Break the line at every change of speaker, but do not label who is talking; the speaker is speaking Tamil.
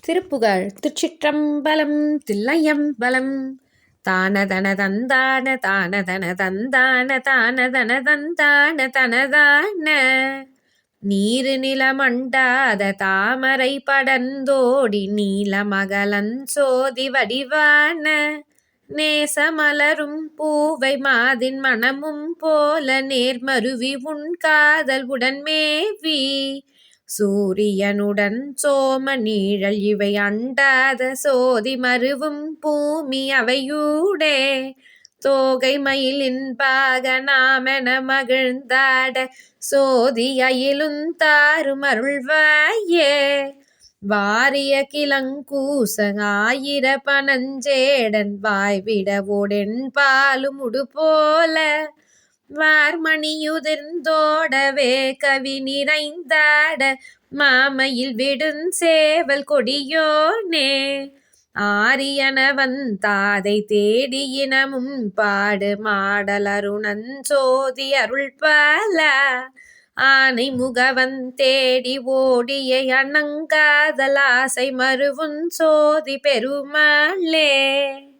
திருப்புகழ். திருச்சிற்றம்பலம். தில்லையம்பலம். தானதன தந்தான தானதன தந்தான தானதன தந்தான தனதான நீரு நிலமண்டாத தாமரை படர்ந்தோடி நீலமகலன் சோதி வடிவான நேசமலரும் பூவை மாதின் மணமும் போல நேர்மருவி உன் காதல் உடன்மேவி சூரியனுடன் சோம நீழல் இவை அண்டாத சோதி மருவும் பூமி அவையூடே தோகை மயிலின் பாக நாமென மகிழ்ந்தாட சோதி அயிலுந் தாரும் அருள்வாயே வாரிய கிளங்கூச ஆயிர பனஞ்சேடன் வாய்விடவோடென் பாலும் உடுபோல வார்மணியுதிர்ந்தோடவே கவி நிறைந்தாட மாமையில் விடுஞ்சேவல் கொடியோனே ஆரியனவன் தாதை தேடி இனமும் பாடு மாடலருணஞ்சோதி அருள்பால ஆனை முகவன் தேடி ஓடிய அணங்காதல் ஆசை மருவுன் சோதி பெருமாளே.